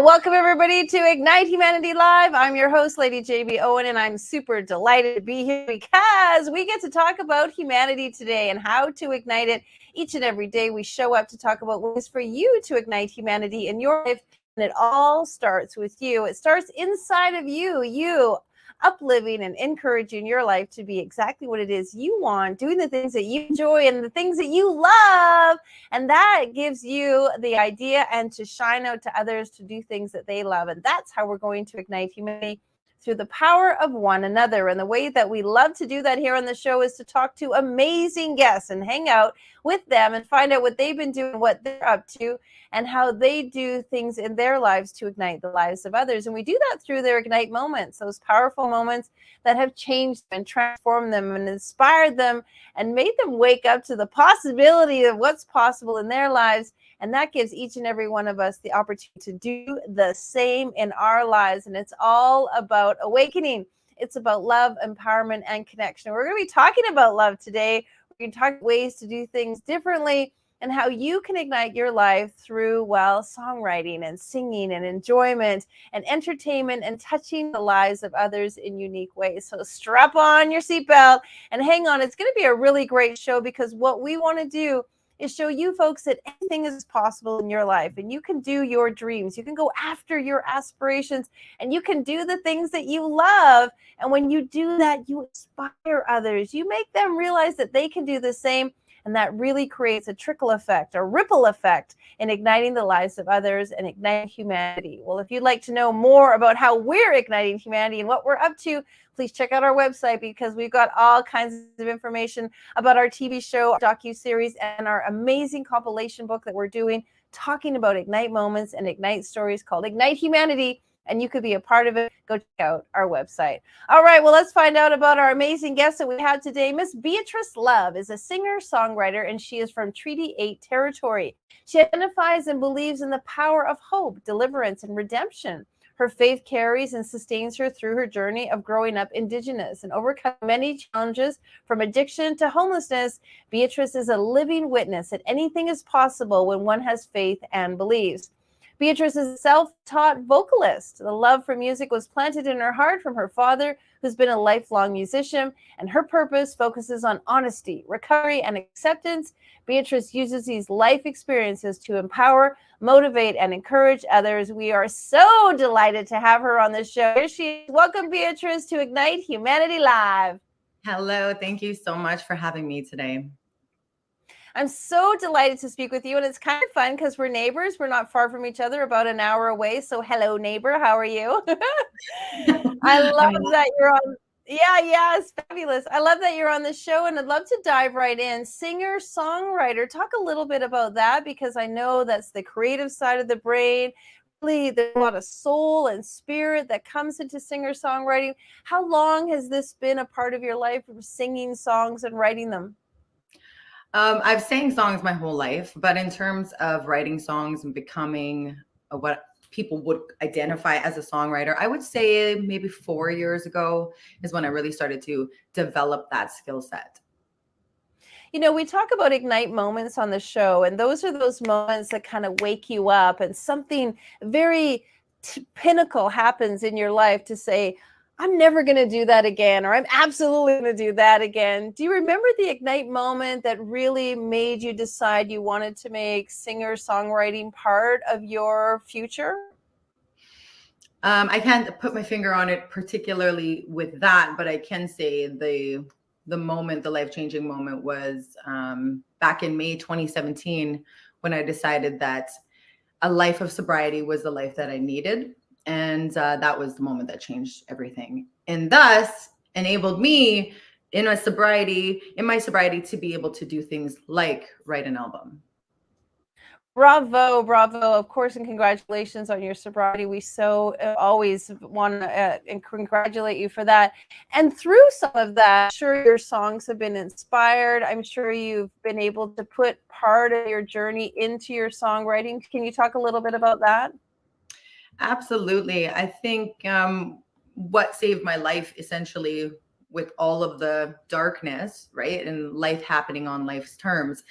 Well, welcome everybody to Ignite Humanity Live. I'm your host, Lady JB Owen, and I'm super delighted to be here because we get to talk about humanity today and how to ignite it. Each and every day we show up to talk about ways for you to ignite humanity in your life, and it all starts with you. It starts inside of you uplifting and encouraging your life to be exactly what it is you want, doing the things that you enjoy and the things that you love. And that gives you the idea and to shine out to others to do things that they love. And that's how we're going to ignite humanity, through the power of one another. And the way that we love to do that here on the show is to talk to amazing guests and hang out with them and find out what they've been doing, what they're up to, and how they do things in their lives to ignite the lives of others. And we do that through their Ignite moments, those powerful moments that have changed and transformed them and inspired them and made them wake up to the possibility of what's possible in their lives. And that gives each and every one of us the opportunity to do the same in our lives. And it's all about awakening. It's about love, empowerment, and connection. We're going to be talking about love today. We're going to talk ways to do things differently and how you can ignite your life through, well, songwriting and singing and enjoyment and entertainment and touching the lives of others in unique ways. So strap on your seatbelt and hang on. It's going to be a really great show because what we want to do is show you folks that anything is possible in your life and you can do your dreams. You can go after your aspirations and you can do the things that you love. And when you do that, you inspire others. You make them realize that they can do the same. And that really creates a trickle effect, a ripple effect in igniting the lives of others and igniting humanity. Well, if you'd like to know more about how we're igniting humanity and what we're up to, please check out our website because we've got all kinds of information about our TV show, our docuseries, and our amazing compilation book that we're doing, talking about Ignite moments and Ignite stories called Ignite Humanity. And you could be a part of it. Go check out our website. All right, well, let's find out about our amazing guest that we have today. Miss Beatrice Love is a singer-songwriter, and she is from Treaty 8 territory. She identifies and believes in the power of hope, deliverance, and redemption. Her faith carries and sustains her through her journey of growing up Indigenous and overcoming many challenges from addiction to homelessness. Beatrice is a living witness that anything is possible when one has faith and believes. Beatrice is a self-taught vocalist. The love for music was planted in her heart from her father, who's been a lifelong musician, and her purpose focuses on honesty, recovery, and acceptance. Beatrice uses these life experiences to empower, motivate, and encourage others. We are so delighted to have her on the show. Here she is. Welcome, Beatrice, to Ignite Humanity Live. Hello. Thank you so much for having me today. I'm so delighted to speak with you, and it's kind of fun because we're neighbors. We're not far from each other, about an hour away. So hello, neighbor. How are you? I love that you're on. Yeah, it's fabulous. I love that you're on the show, and I'd love to dive right in. Singer, songwriter. Talk a little bit about that because I know that's the creative side of the brain. Really, there's a lot of soul and spirit that comes into singer songwriting. How long has this been a part of your life, singing songs and writing them? I've sang songs my whole life, but in terms of writing songs and becoming what people would identify as a songwriter, I would say maybe 4 years ago is when I really started to develop that skill set. You know, we talk about Ignite moments on the show, and those are those moments that kind of wake you up and something very pinnacle happens in your life to say, I'm never going to do that again, or I'm absolutely going to do that again. Do you remember the Ignite moment that really made you decide you wanted to make singer-songwriting part of your future? I can't put my finger on it particularly with that, but I can say the moment, the life-changing moment was back in May 2017 when I decided that a life of sobriety was the life that I needed. And that was the moment that changed everything. And thus enabled me in my sobriety to be able to do things like write an album. Bravo. Of course, and congratulations on your sobriety. We so always want to congratulate you for that. And through some of that, I'm sure your songs have been inspired. I'm sure you've been able to put part of your journey into your songwriting. Can you talk a little bit about that? Absolutely. I think what saved my life essentially with all of the darkness, right, and life happening on life's terms,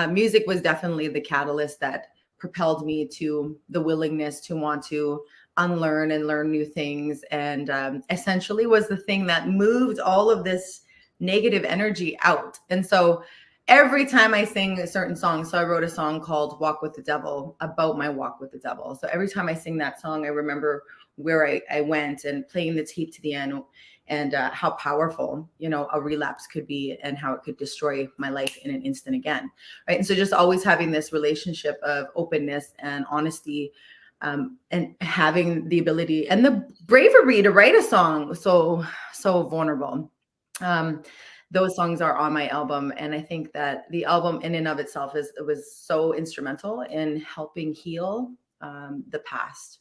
music was definitely the catalyst that propelled me to the willingness to want to unlearn and learn new things, and essentially was the thing that moved all of this negative energy out. And so every time I sing a certain song, so I wrote a song called Walk with the Devil, about my walk with the devil. So every time I sing that song, I remember where I went and playing the tape to the end, and how powerful, a relapse could be, and how it could destroy my life in an instant again. Right. And so just always having this relationship of openness and honesty, and having the ability and the bravery to write a song so vulnerable. Those songs are on my album, and I think that the album in and of itself was so instrumental in helping heal the past,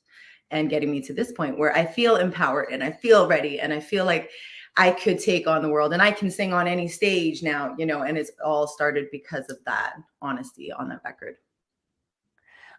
and getting me to this point where I feel empowered and I feel ready and I feel like I could take on the world and I can sing on any stage now, and it's all started because of that honesty on that record.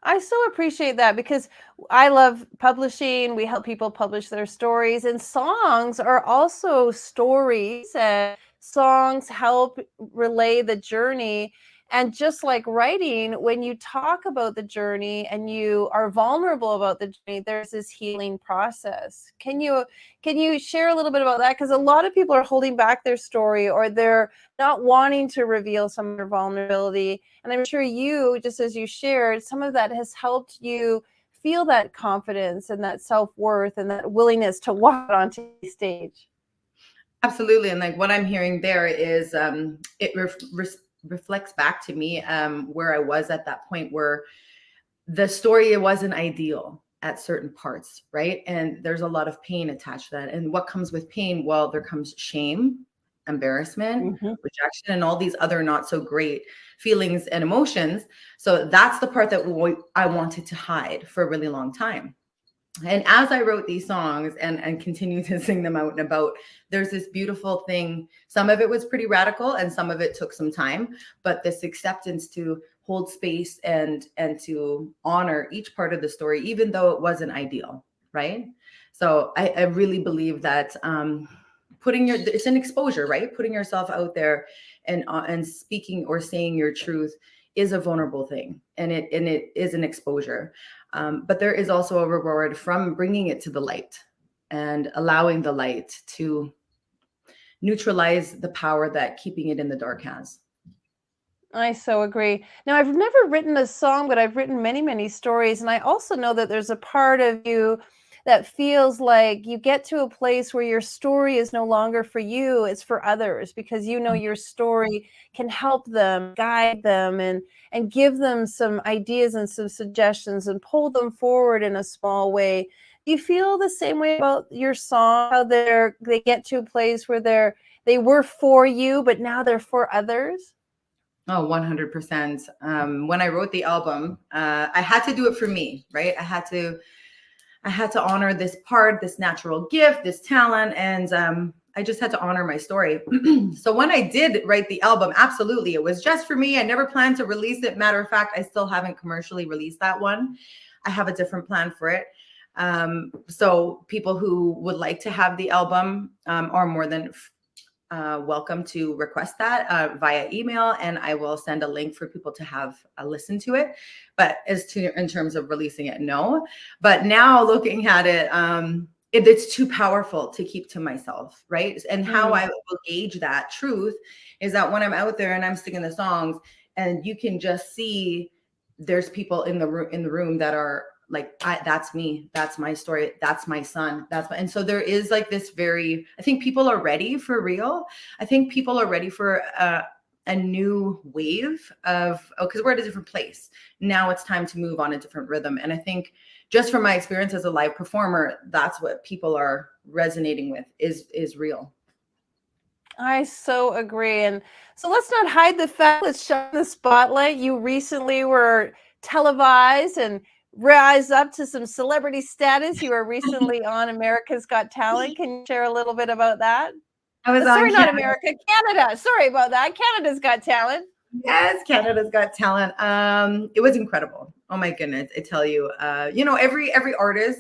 I so appreciate that because I love publishing. We help people publish their stories, and songs are also stories, and songs help relay the journey. And just like writing, when you talk about the journey and you are vulnerable about the journey, there's this healing process. Can you share a little bit about that? Because a lot of people are holding back their story, or they're not wanting to reveal some of their vulnerability. And I'm sure you, just as you shared, some of that has helped you feel that confidence and that self-worth and that willingness to walk onto the stage. Absolutely. And like what I'm hearing there is it reflects back to me where I was at that point where the story, it wasn't ideal at certain parts, right? And there's a lot of pain attached to that. And what comes with pain? Well, there comes shame, embarrassment, Mhm. rejection, and all these other not so great feelings and emotions. So that's the part that I wanted to hide for a really long time. And as I wrote these songs and continue to sing them out and about, there's this beautiful thing. Some of it was pretty radical and some of it took some time, but this acceptance to hold space and to honor each part of the story, even though it wasn't ideal, right? So I really believe that it's an exposure, right? Putting yourself out there and speaking or saying your truth is a vulnerable thing, and it is an exposure. But there is also a reward from bringing it to the light and allowing the light to neutralize the power that keeping it in the dark has. I so agree. Now, I've never written a song, but I've written many, many stories. And I also know that there's a part of you that feels like you get to a place where your story is no longer for you, it's for others, because you know your story can help them, guide them, and give them some ideas and some suggestions and pull them forward in a small way. Do you feel the same way about your song? How they get to a place where they were for you, but now they're for others? Oh, 100%. When I wrote the album, I had to do it for me, right? I had to honor this part, this natural gift, this talent, and I just had to honor my story. So when I did write the album, absolutely, it was just for me. I never planned to release it. Matter of fact, I still haven't commercially released that one. I have a different plan for it. So people who would like to have the album are more than welcome to request that via email, and I will send a link for people to have a listen to it. But in terms of releasing it, no. But now looking at it, it's too powerful to keep to myself, right? And how I will gauge that truth is that when I'm out there and I'm singing the songs, and you can just see there's people in the room that are like, that's me, that's my story, that's my son, and so there is like this I think people are ready for real. I think people are ready for a new wave of, because we're at a different place now. It's time to move on a different rhythm, and I think just from my experience as a live performer, that's what people are resonating with is real. I so agree. And so let's not hide the fact, let's shine the spotlight. You recently were televised and rise up to some celebrity status. You were recently on America's Got Talent. Can you share a little bit about that? I was on Sorry, not America, Canada. Sorry about that. Canada's Got Talent. Yes, Canada's Got Talent. It was incredible. Oh my goodness, I tell you. Every artist,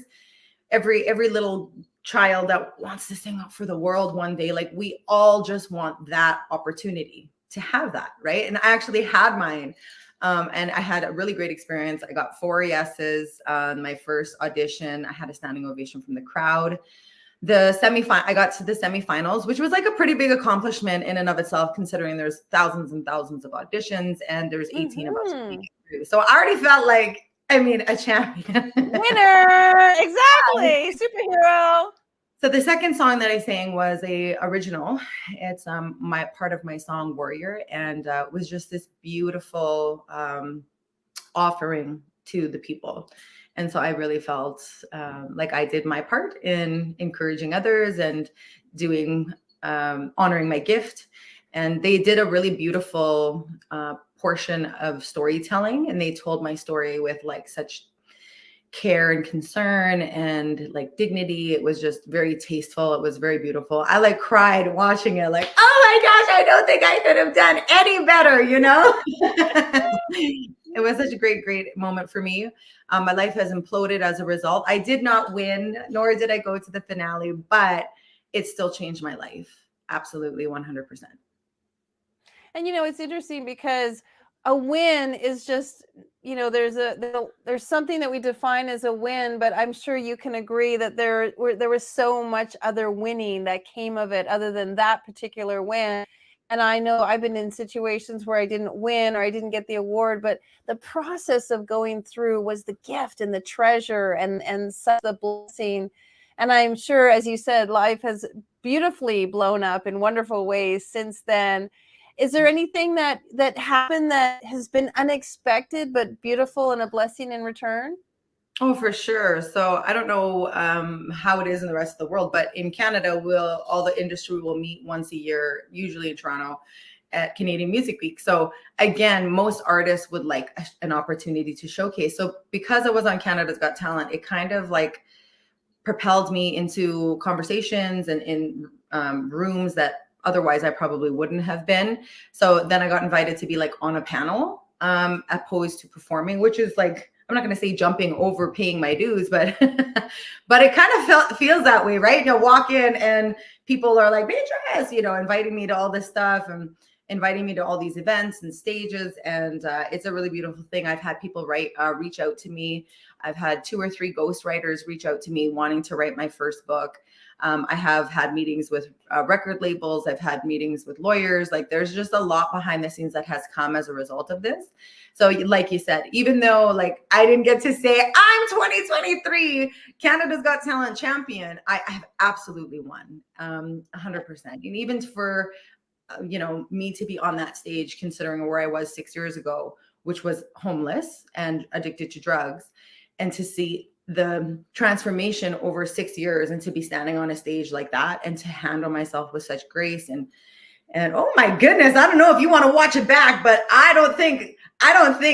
every little child that wants to sing up for the world one day, like we all just want that opportunity to have that, right? And I actually had mine And I had a really great experience. I got 4 yeses on my first audition. I had a standing ovation from the crowd. I got to the semifinals, which was like a pretty big accomplishment in and of itself, considering there's thousands and thousands of auditions and there's 18 of us to make it through. So I already felt like, a champion. Winner! Exactly! Superhero! So the second song that I sang was a original. It's my part of my song Warrior, and was just this beautiful offering to the people. And so I really felt like I did my part in encouraging others and doing honoring my gift. And they did a really beautiful portion of storytelling, and they told my story with like such care and concern and like dignity. It was just very tasteful. It was very beautiful. I like cried watching it, like, oh my gosh, I don't think I could have done any better, It was such a great moment for me. My life has imploded as a result. I did not win, nor did I go to the finale, but it still changed my life. Absolutely, 100%. And it's interesting because a win is just, there's something that we define as a win, but I'm sure you can agree that there was so much other winning that came of it other than that particular win. And I know I've been in situations where I didn't win or I didn't get the award, but the process of going through was the gift and the treasure and such the blessing. And I'm sure, as you said, life has beautifully blown up in wonderful ways since then. Is there anything that happened that has been unexpected but beautiful and a blessing in return? Oh, for sure. So I don't know how it is in the rest of the world, but in Canada, all the industry will meet once a year, usually in Toronto, at Canadian Music Week. So again, most artists would like an opportunity to showcase. So because I was on Canada's Got Talent, it kind of like propelled me into conversations and in rooms that otherwise I probably wouldn't have been. So then I got invited to be like on a panel opposed to performing, which is like, I'm not going to say jumping over paying my dues, but but it kind of feels that way, right? You walk in and people are like, Beatrice, inviting me to all this stuff and inviting me to all these events and stages. And it's a really beautiful thing. I've had people reach out to me. I've had 2 or 3 ghostwriters reach out to me wanting to write my first book. I have had meetings with record labels. I've had meetings with lawyers. Like there's just a lot behind the scenes that has come as a result of this. So like you said, even though like I didn't get to say I'm 2023 Canada's Got Talent champion, I have absolutely won 100%. And even for me to be on that stage, considering where I was 6 years ago, which was homeless and addicted to drugs, and to see the transformation over 6 years and to be standing on a stage like that and to handle myself with such grace and oh my goodness, I don't know if you want to watch it back, but I don't think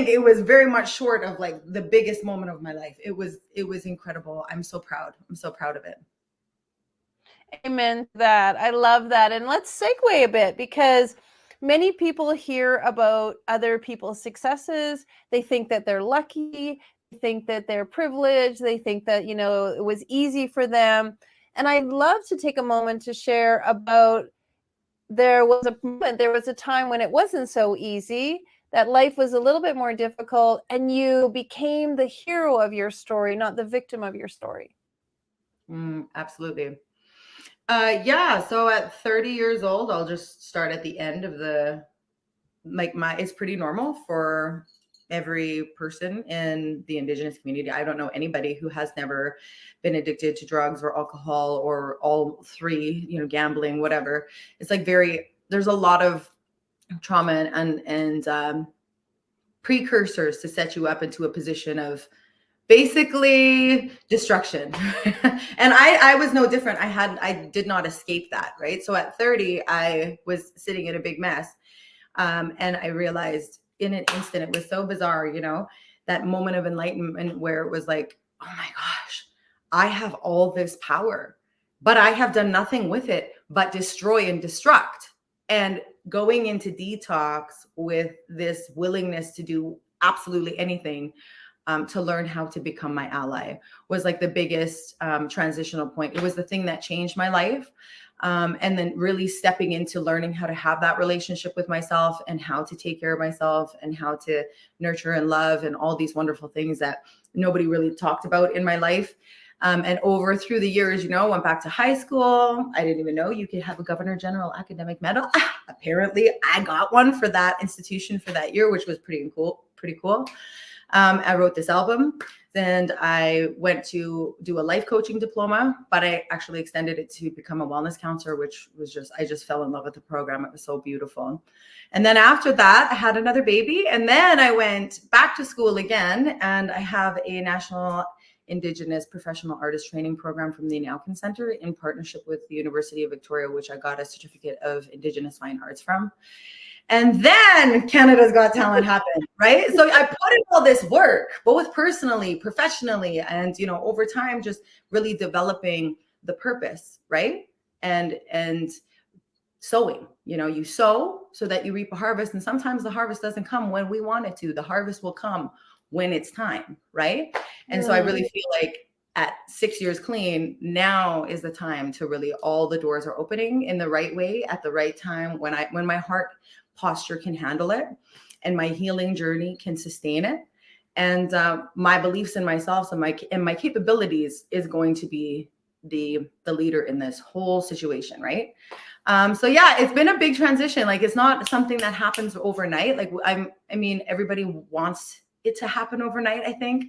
it was very much short of like the biggest moment of my life. It was incredible. I'm so proud. I'm so proud of it. Amen to that. I love that. And let's segue a bit because many people hear about other people's successes. They think that they're lucky. They think that they're privileged. They think that, it was easy for them. And I'd love to take a moment to share about there was a time when it wasn't so easy, that life was a little bit more difficult, and you became the hero of your story, not the victim of your story. Absolutely. Yeah. So at 30 years old, I'll just start at the end of it's pretty normal for every person in the Indigenous community. I don't know anybody who has never been addicted to drugs or alcohol or all 3, gambling, whatever. It's like there's a lot of trauma and precursors to set you up into a position of basically destruction. And I was no different. I did not escape that, right? So at 30, I was sitting in a big mess. And I realized in an instant, it was so bizarre, that moment of enlightenment where it was like, oh my gosh, I have all this power, but I have done nothing with it but destroy and destruct. And going into detox with this willingness to do absolutely anything to learn how to become my ally was like the biggest transitional point. It was the thing that changed my life. And then really stepping into learning how to have that relationship with myself and how to take care of myself and how to nurture and love and all these wonderful things that nobody really talked about in my life. And over through the years, you know, went back to high school. I didn't even know you could have a Governor General Academic Medal. Apparently, I got one for that institution for that year, which was pretty cool. I wrote this album. Then I went to do a life coaching diploma, but I actually extended it to become a wellness counselor, which was I just fell in love with the program. It was so beautiful. And then after that, I had another baby. And then I went back to school again. And I have a national Indigenous professional artist training program from the Nowkin Center in partnership with the University of Victoria, which I got a certificate of Indigenous fine arts from. And then Canada's Got Talent happened, right? So I put in all this work, both personally, professionally, and, you know, over time, just really developing the purpose, right? And sowing, you know, you sow so that you reap a harvest. And sometimes the harvest doesn't come when we want it to. The harvest will come when it's time, right? And so I really feel like at 6 years clean, now is the time to really, all the doors are opening in the right way at the right time, when my heart posture can handle it and my healing journey can sustain it. And my beliefs in myself and my capabilities is going to be the leader in this whole situation, right? So yeah, it's been a big transition. Like, it's not something that happens overnight. Like, I mean, everybody wants it to happen overnight, I think.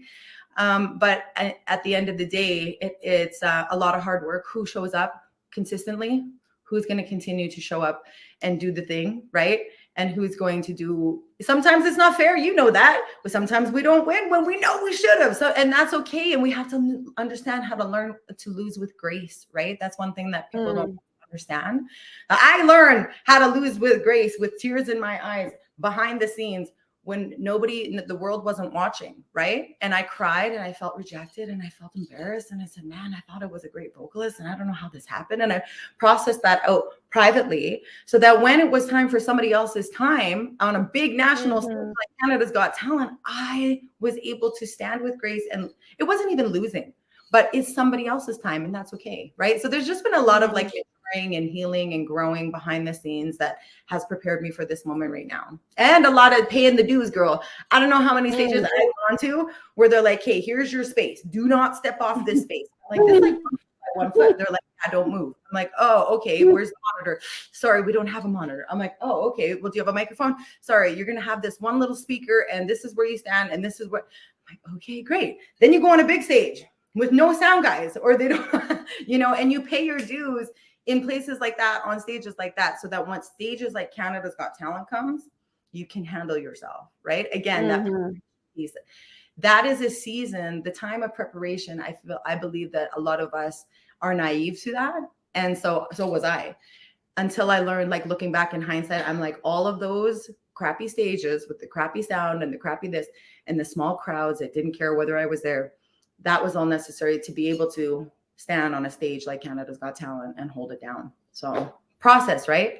But at the end of the day, it's a lot of hard work. Who shows up consistently? Who's going to continue to show up and do the thing, right? And who's going to do, sometimes it's not fair, you know that, but sometimes we don't win when we know we should have. So, and that's okay. And we have to understand how to learn to lose with grace, right? That's one thing that people don't understand. I learned how to lose with grace, with tears in my eyes, behind the scenes, when nobody, the world wasn't watching, right? And I cried and I felt rejected and I felt embarrassed. And I said, man, I thought I was a great vocalist and I don't know how this happened. And I processed that out privately so that when it was time for somebody else's time on a big national stage like Canada's Got Talent, I was able to stand with grace. And it wasn't even losing, but it's somebody else's time, and that's okay, right? So there's just been a lot of like and healing and growing behind the scenes that has prepared me for this moment right now. And a lot of paying the dues, girl. I don't know how many stages I've gone to where they're like, hey, here's your space. Do not step off this space. I'm like, this is like 1 foot. They're like, yeah, don't move. I'm like, oh, okay. Where's the monitor? Sorry, we don't have a monitor. I'm like, oh, okay. Well, do you have a microphone? Sorry, you're going to have this one little speaker and this is where you stand. And this is what, I'm like, okay, great. Then you go on a big stage with no sound guys, or they don't, you know, and you pay your dues in places like that, on stages like that, so that once stages like Canada's Got Talent comes, you can handle yourself, right? Again, that is a season, the time of preparation. I believe that a lot of us are naive to that. And so was I, until I learned, like, looking back in hindsight, I'm like, all of those crappy stages with the crappy sound and the crappy this and the small crowds that didn't care whether I was there, that was all necessary to be able to stand on a stage like Canada's Got Talent and hold it down. So process, right?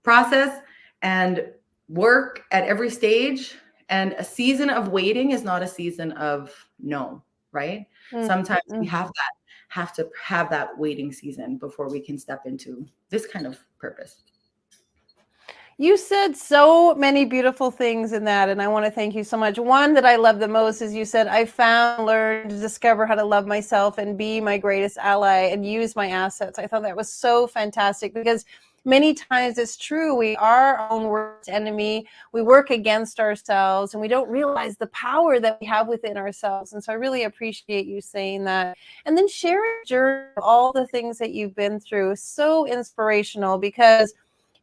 Process and work at every stage. And a season of waiting is not a season of no, right? Sometimes we have to have that waiting season before we can step into this kind of purpose. You said so many beautiful things in that, and I want to thank you so much. One that I love the most is you said, I found, learned, to discover how to love myself and be my greatest ally and use my assets. I thought that was so fantastic, because many times it's true, we are our own worst enemy. We work against ourselves and we don't realize the power that we have within ourselves. And so I really appreciate you saying that. And then sharing your journey, all the things that you've been through, so inspirational, because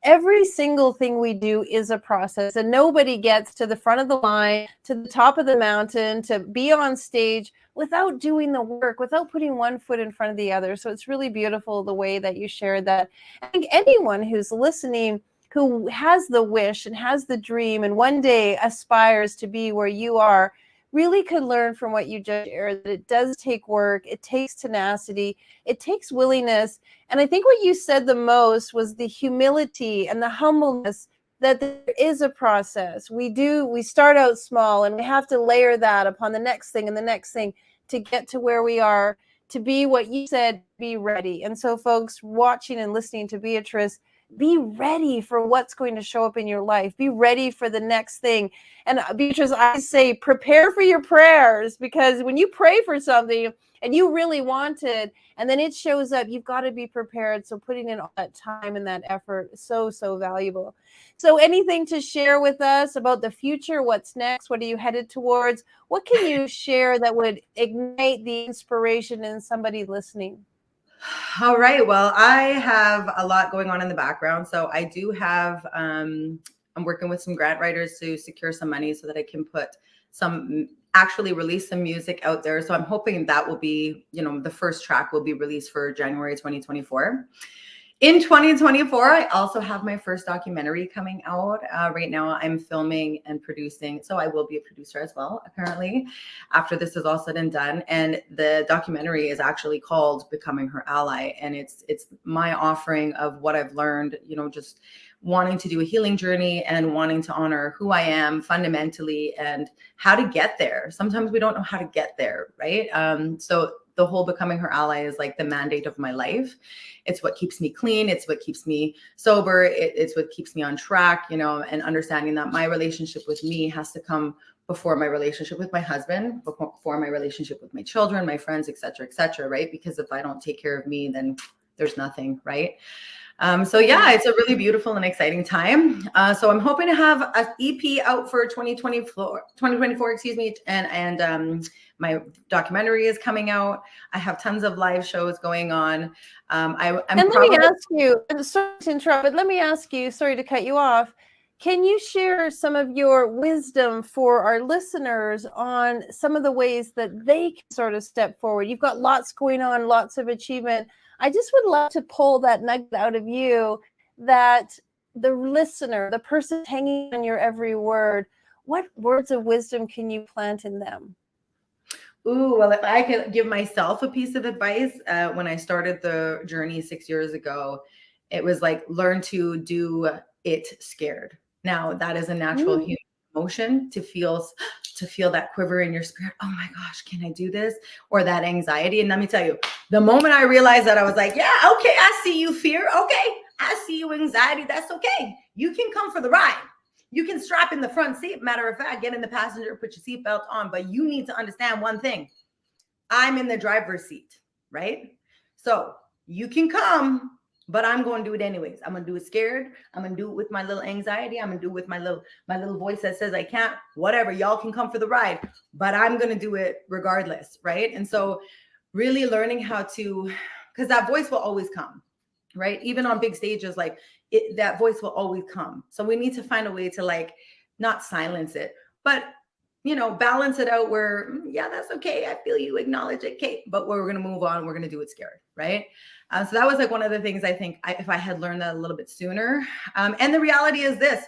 every single thing we do is a process, and nobody gets to the front of the line, to the top of the mountain, to be on stage without doing the work, without putting one foot in front of the other. So it's really beautiful the way that you shared that. I think anyone who's listening, who has the wish and has the dream and one day aspires to be where you are, really could learn from what you just shared, that it does take work, it takes tenacity, it takes willingness. And I think what you said the most was the humility and the humbleness, that there is a process. We start out small and we have to layer that upon the next thing and the next thing to get to where we are to be what you said, be ready. And so, folks watching and listening to Beatrice, be ready for what's going to show up in your life. Be ready for the next thing. And Beatrice, I say prepare for your prayers, because when you pray for something and you really want it, and then it shows up, you've got to be prepared. So putting in all that time and that effort is so, so valuable. So anything to share with us about the future? What's next? What are you headed towards? What can you share that would ignite the inspiration in somebody listening? All right. Well, I have a lot going on in the background. So I do have, I'm working with some grant writers to secure some money so that I can actually release some music out there. So I'm hoping that will be, the first track will be released for January 2024. In 2024, I also have my first documentary coming out. Right now, I'm filming and producing. So I will be a producer as well, apparently, after this is all said and done. And the documentary is actually called Becoming Her Ally. And it's my offering of what I've learned, just wanting to do a healing journey and wanting to honor who I am fundamentally and how to get there. Sometimes we don't know how to get there, right? So the whole Becoming Her Ally is like the mandate of my life. It's what keeps me clean. It's what keeps me sober. It's what keeps me on track, and understanding that my relationship with me has to come before my relationship with my husband, before my relationship with my children, my friends, et cetera, right? Because if I don't take care of me, then there's nothing, right? So yeah, it's a really beautiful and exciting time. So I'm hoping to have an EP out for 2024, excuse me. And my documentary is coming out. I have tons of live shows going on. Let me ask you, sorry to interrupt, but let me ask you, sorry to cut you off. Can you share some of your wisdom for our listeners on some of the ways that they can sort of step forward? You've got lots going on, lots of achievement. I just would love to pull that nugget out of you, that the listener, the person hanging on your every word, what words of wisdom can you plant in them? Ooh, well, if I could give myself a piece of advice, when I started the journey 6 years ago, it was like, learn to do it scared. Now, that is a natural human emotion, to feel that quiver in your spirit. Oh my gosh, can I do this? Or that anxiety. And let me tell you, the moment I realized that, I was like, yeah, okay, I see you, fear. Okay, I see you, anxiety. That's okay. You can come for the ride. You can strap in the front seat. Matter of fact, get in the passenger, put your seatbelt on. But you need to understand one thing. I'm in the driver's seat, right? So you can come, but I'm going to do it anyways. I'm going to do it scared. I'm going to do it with my little anxiety. I'm going to do it with my little voice that says I can't, whatever. Y'all can come for the ride, but I'm going to do it regardless, right? And so really learning how to, because that voice will always come, right? Even on big stages, like that voice will always come. So we need to find a way to, like, not silence it, but balance it out where, yeah, that's okay. I feel you, acknowledge it, Kate, but we're going to move on. We're going to do it scared, right? So that was like one of the things I think if I had learned that a little bit sooner. And the reality is this: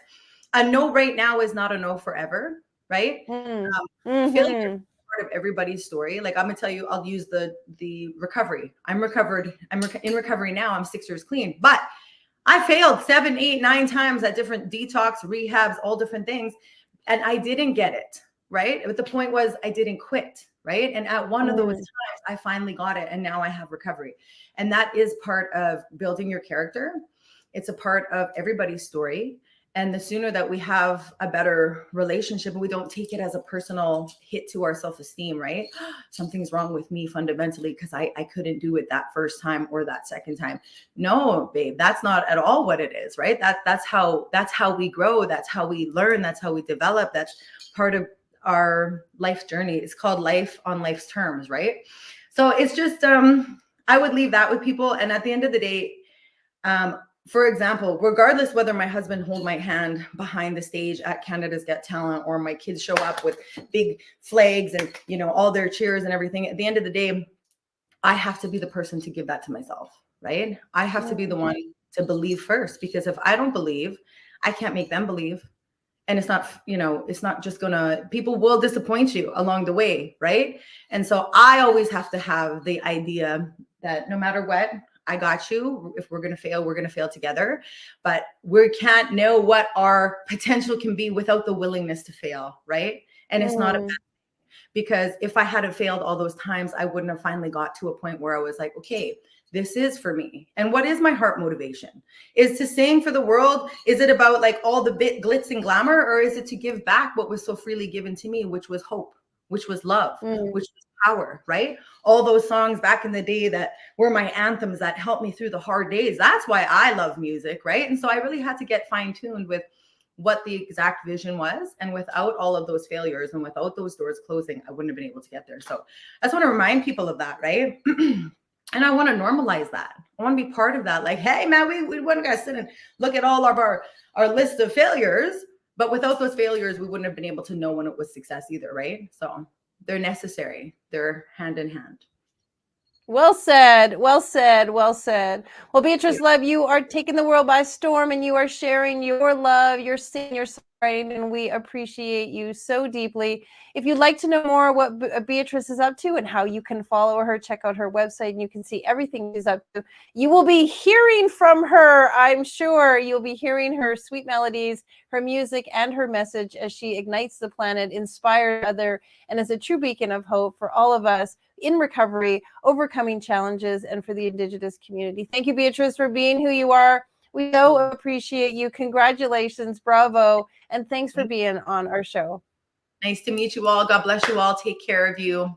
a no right now is not a no forever, right? Failure is part of everybody's story. Like, I'm gonna tell you, I'll use the recovery. I'm recovered. I'm in recovery now. I'm 6 years clean, but I failed 7, 8, 9 times at different detox, rehabs, all different things, and I didn't get it. Right. But the point was, I didn't quit. Right. And at one of those times, I finally got it. And now I have recovery. And that is part of building your character. It's a part of everybody's story. And the sooner that we have a better relationship, and we don't take it as a personal hit to our self-esteem, right? Something's wrong with me fundamentally because I couldn't do it that first time or that second time. No, babe, that's not at all what it is, right? That's how we grow. That's how we learn. That's how we develop. That's part of our life journey. It's called life on life's terms, right? So it's just, I would leave that with people. And at the end of the day, for example, regardless whether my husband hold my hand behind the stage at Canada's Got Talent, or my kids show up with big flags and, all their cheers and everything, at the end of the day, I have to be the person to give that to myself, right? I have to be the one to believe first, because if I don't believe, I can't make them believe. And it's not, it's not just people will disappoint you along the way, right? And so I always have to have the idea that no matter what, I got you. If we're going to fail together. But we can't know what our potential can be without the willingness to fail, right? And it's not a bad thing. because if I hadn't failed all those times, I wouldn't have finally got to a point where I was like, okay, this is for me. And what is my heart motivation? Is to sing for the world? Is it about like all the glitz and glamour, or is it to give back what was so freely given to me, which was hope, which was love, which was power, right? All those songs back in the day that were my anthems that helped me through the hard days. That's why I love music, right? And so I really had to get fine-tuned with what the exact vision was. And without all of those failures and without those doors closing, I wouldn't have been able to get there. So I just want to remind people of that, right? And I want to normalize that. I want to be part of that. Like, hey, man, we wouldn't got to sit and look at all of our list of failures. But without those failures, we wouldn't have been able to know when it was success either, right? So they're necessary. They're hand in hand. Well said. Well said. Well said. Well, Beatrice Love, you are taking the world by storm, and you are sharing your love, your singing, your songwriting, and we appreciate you so deeply. If you'd like to know more what Beatrice is up to and how you can follow her, check out her website and you can see everything she's up to. You will be hearing from her, I'm sure. You'll be hearing her sweet melodies, her music, and her message as she ignites the planet, inspires others, and is a true beacon of hope for all of us in recovery, overcoming challenges, and for the Indigenous community. Thank you, Beatrice, for being who you are. We so appreciate you. Congratulations, bravo, and thanks for being on our show. Nice to meet you all. God bless you all. Take care of you.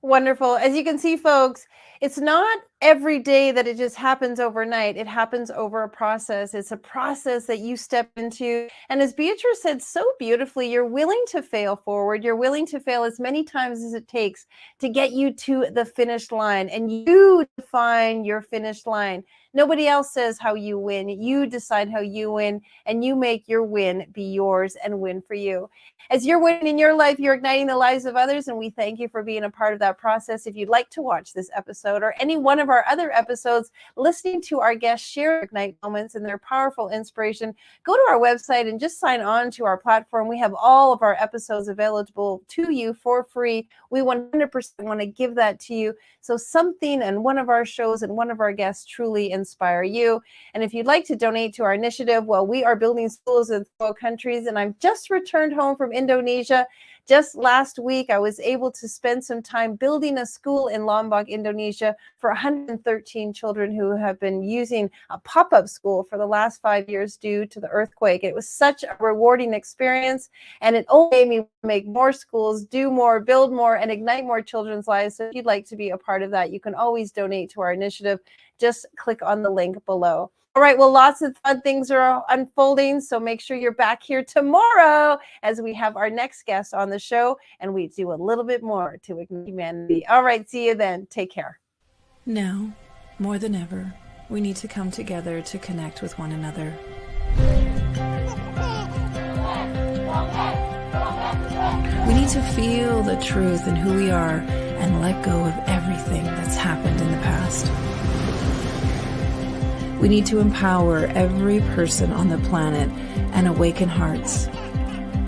Wonderful. As you can see, folks, it's not every day that it just happens overnight. It happens over a process. It's a process that you step into. And as Beatrice said so beautifully, you're willing to fail forward. You're willing to fail as many times as it takes to get you to the finish line. And you define your finish line. Nobody else says how you win. You decide how you win, and you make your win be yours and win for you. As you're winning in your life, you're igniting the lives of others, and we thank you for being a part of that process. If you'd like to watch this episode or any one of our other episodes, listening to our guests share Ignite moments and their powerful inspiration, go to our website and just sign on to our platform. We have all of our episodes available to you for free. We 100% want to give that to you. So something and one of our shows and one of our guests truly inspire you. And if you'd like to donate to our initiative, well, we are building schools in 12 countries, and I've just returned home from Indonesia. Just last week, I was able to spend some time building a school in Lombok, Indonesia for 113 children who have been using a pop-up school for the last 5 years due to the earthquake. It was such a rewarding experience, and it only made me make more schools, do more, build more, and ignite more children's lives. So if you'd like to be a part of that, you can always donate to our initiative. Just click on the link below. All right, well, lots of fun things are unfolding, so make sure you're back here tomorrow as we have our next guest on the show, and we do a little bit more to ignite humanity. All right, see you then. Take care. Now, more than ever, we need to come together to connect with one another. We need to feel the truth in who we are and let go of everything that's happened in the past. We need to empower every person on the planet and awaken hearts,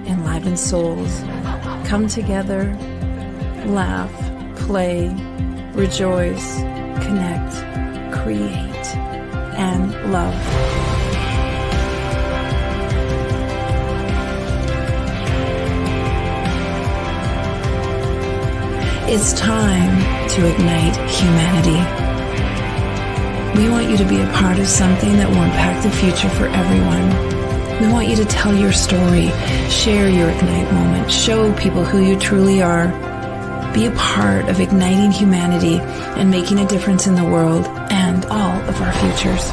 enliven souls, come together, laugh, play, rejoice, connect, create, and love. It's time to ignite humanity. We want you to be a part of something that will impact the future for everyone. We want you to tell your story, share your Ignite moment, show people who you truly are. Be a part of igniting humanity and making a difference in the world and all of our futures.